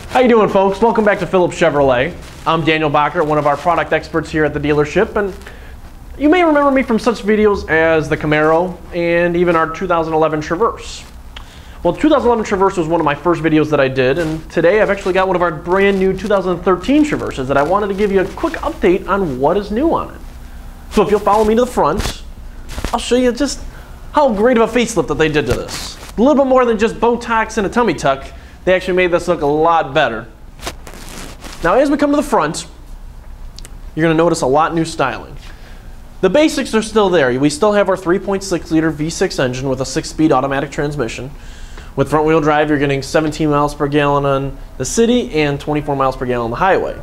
How you doing, folks? Welcome back to Phillips Chevrolet. I'm Daniel Bacher, one of our product experts here at the dealership, and you may remember me from such videos as the Camaro and even our 2011 Traverse. Well, 2011 Traverse was one of my first videos that I did, and today I've actually got one of our brand new 2013 Traverses that I wanted to give you a quick update on what is new on it. So if you'll follow me to the front, I'll show you just how great of a facelift that they did to this. A little bit more than just Botox and a tummy tuck. They actually made this look a lot better. Now, as we come to the front, you're going to notice a lot new styling. The basics are still there. We still have our 3.6 liter V6 engine with a 6-speed automatic transmission. With front wheel drive, you're getting 17 miles per gallon on the city and 24 miles per gallon on the highway.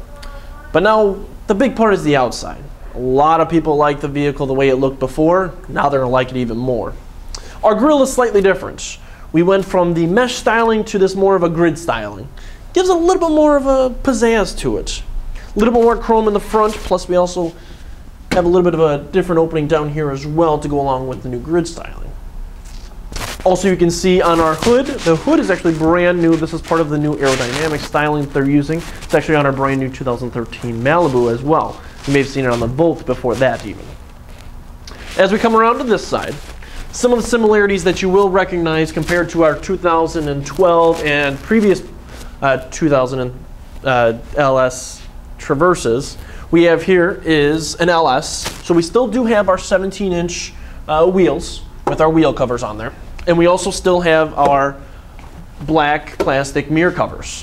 But now, the big part is the outside. A lot of people like the vehicle the way it looked before. Now they're going to like it even more. Our grille is slightly different. We went from the mesh styling to this more of a grid styling. Gives a little bit more of a pizzazz to it. A little bit more chrome in the front, plus we also have a little bit of a different opening down here as well to go along with the new grid styling. Also, you can see on our hood, the hood is actually brand new. This is part of the new aerodynamic styling that they're using. It's actually on our brand new 2013 Malibu as well. You may have seen it on the Volt before that even. As we come around to this side, some of the similarities that you will recognize compared to our 2012 and previous 2000 LS Traverses we have here is an LS. So we still do have our 17-inch wheels with our wheel covers on there. And we also still have our black plastic mirror covers.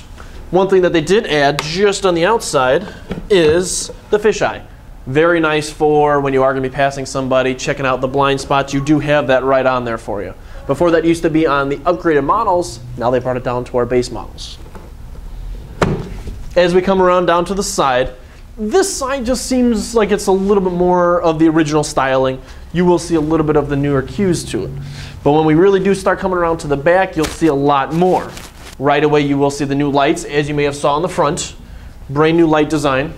One thing that they did add just on the outside is the fisheye. Very nice for when you are going to be passing somebody, checking out the blind spots. You do have that right on there for you. Before, that used to be on the upgraded models. Now they brought it down to our base models. As we come around down to the side, this side just seems like it's a little bit more of the original styling. You will see a little bit of the newer cues to it. But when we really do start coming around to the back, you'll see a lot more. Right away, you will see the new lights, as you may have saw on the front. Brand new light design.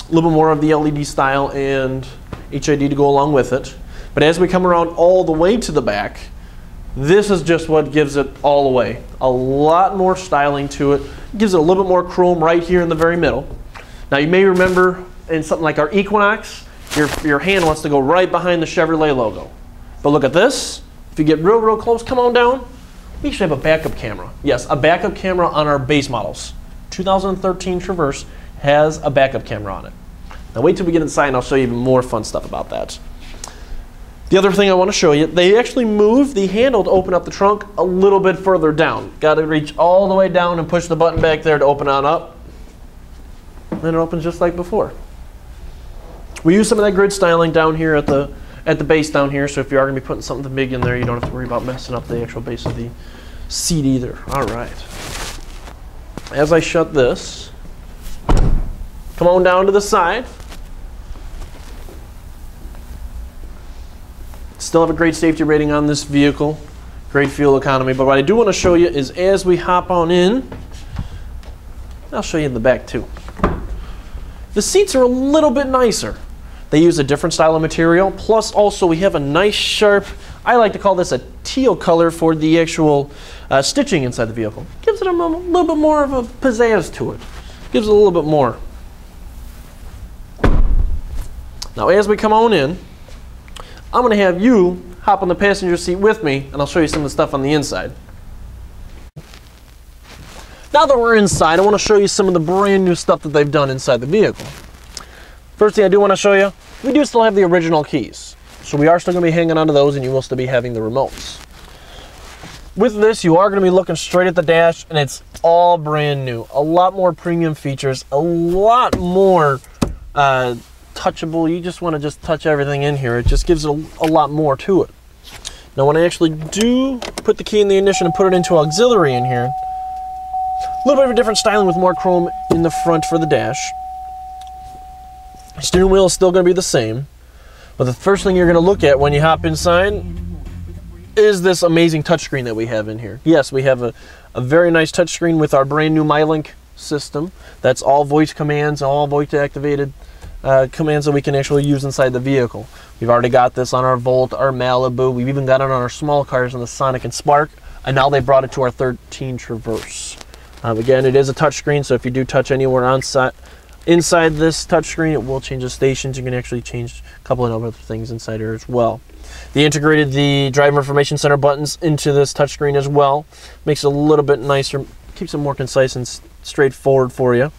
A little bit more of the LED style and HID to go along with it. But as we come around all the way to the back, this is just what gives it all away. A lot more styling to it. It gives it a little bit more chrome right here in the very middle. Now, you may remember in something like our Equinox, your hand wants to go right behind the Chevrolet logo. But look at this. If you get real close, come on down. We actually have a backup camera. Yes, a backup camera on our base models. 2013 Traverse has a backup camera on it. Now wait till we get inside and I'll show you even more fun stuff about that. The other thing I want to show you, they actually moved the handle to open up the trunk a little bit further down. Got to reach all the way down and push the button back there to open on up. And it opens just like before. We use some of that grid styling down here at the base down here, so if you are going to be putting something big in there, you don't have to worry about messing up the actual base of the seat either. All right. As I shut this, come on down to the side. Still have a great safety rating on this vehicle. Great fuel economy. But what I do want to show you is as we hop on in, I'll show you in the back too. The seats are a little bit nicer. They use a different style of material. Plus also we have a nice sharp, I like to call this a teal color for the actual stitching inside the vehicle. Gives it a little bit more of a pizzazz to it. Gives it a little bit more. Now as we come on in, I'm going to have you hop on the passenger seat with me and I'll show you some of the stuff on the inside. Now that we're inside, I want to show you some of the brand new stuff that they've done inside the vehicle. First thing I do want to show you, we do still have the original keys. So we are still going to be hanging onto those and you will still be having the remotes. With this, you are going to be looking straight at the dash and it's all brand new. A lot more premium features, a lot more touchable. You just want to just touch everything in here. It just gives it a lot more to it. Now when I actually do put the key in the ignition and put it into auxiliary in here, a little bit of a different styling with more chrome in the front for the dash. Steering wheel is still going to be the same, but the first thing you're going to look at when you hop inside is this amazing touchscreen that we have in here. Yes, we have a very nice touchscreen with our brand new MyLink system. That's all voice commands, all voice activated commands that we can actually use inside the vehicle. We've already got this on our Volt, our Malibu. We've even got it on our small cars on the Sonic and Spark, and now they brought it to our 13 Traverse. Again, it is a touchscreen, so if you do touch anywhere inside this touchscreen, it will change the stations. You can actually change a couple of other things inside here as well. They integrated the driver information center buttons into this touchscreen as well. Makes it a little bit nicer, keeps it more concise and straightforward for you.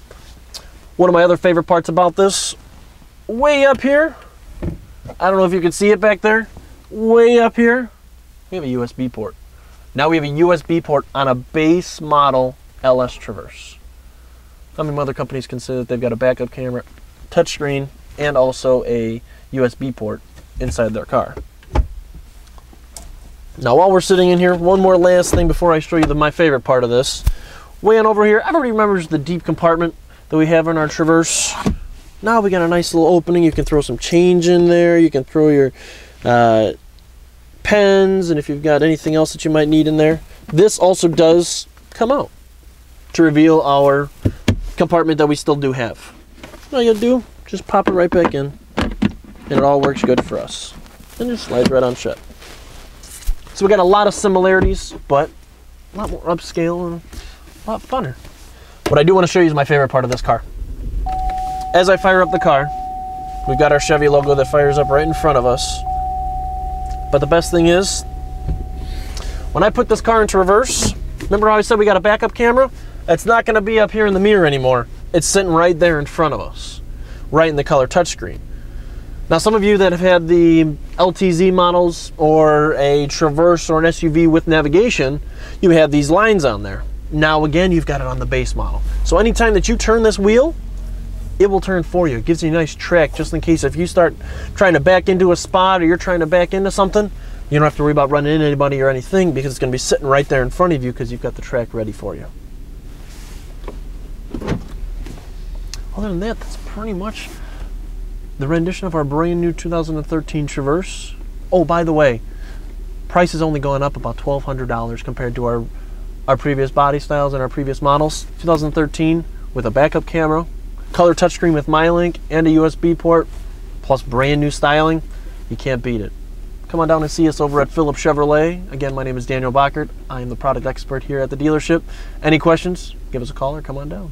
One of my other favorite parts about this, way up here, I don't know if you can see it back there, way up here, we have a USB port. Now we have a USB port on a base model LS Traverse. How many other companies consider that they've got a backup camera, touchscreen, and also a USB port inside their car? Now while we're sitting in here, one more last thing before I show you my favorite part of this. Way on over here, everybody remembers the deep compartment that we have in our Traverse. Now we got a nice little opening. You can throw some change in there. You can throw your pens, and if you've got anything else that you might need in there. This also does come out to reveal our compartment that we still do have. All you gotta do, just pop it right back in, and it all works good for us. And just slides right on shut. So we got a lot of similarities, but a lot more upscale and a lot funner. What I do want to show you is my favorite part of this car. As I fire up the car, we've got our Chevy logo that fires up right in front of us. But the best thing is, when I put this car into reverse, remember how I said we got a backup camera? It's not going to be up here in the mirror anymore. It's sitting right there in front of us, right in the color touchscreen. Now, some of you that have had the LTZ models or a Traverse or an SUV with navigation, you have these lines on there. Now, again, you've got it on the base model. So anytime that you turn this wheel, it will turn for you. It gives you a nice track just in case if you start trying to back into a spot or you're trying to back into something, you don't have to worry about running into anybody or anything because it's going to be sitting right there in front of you because you've got the track ready for you. Other than that, that's pretty much the rendition of our brand new 2013 Traverse. Oh, by the way, price has only gone up about $1,200 compared to our previous body styles and our previous models. 2013 with a backup camera, color touchscreen with MyLink, and a USB port, plus brand new styling. You can't beat it. Come on down and see us over at Phillips Chevrolet. Again, my name is Daniel Bockert. I am the product expert here at the dealership. Any questions? Give us a call or come on down.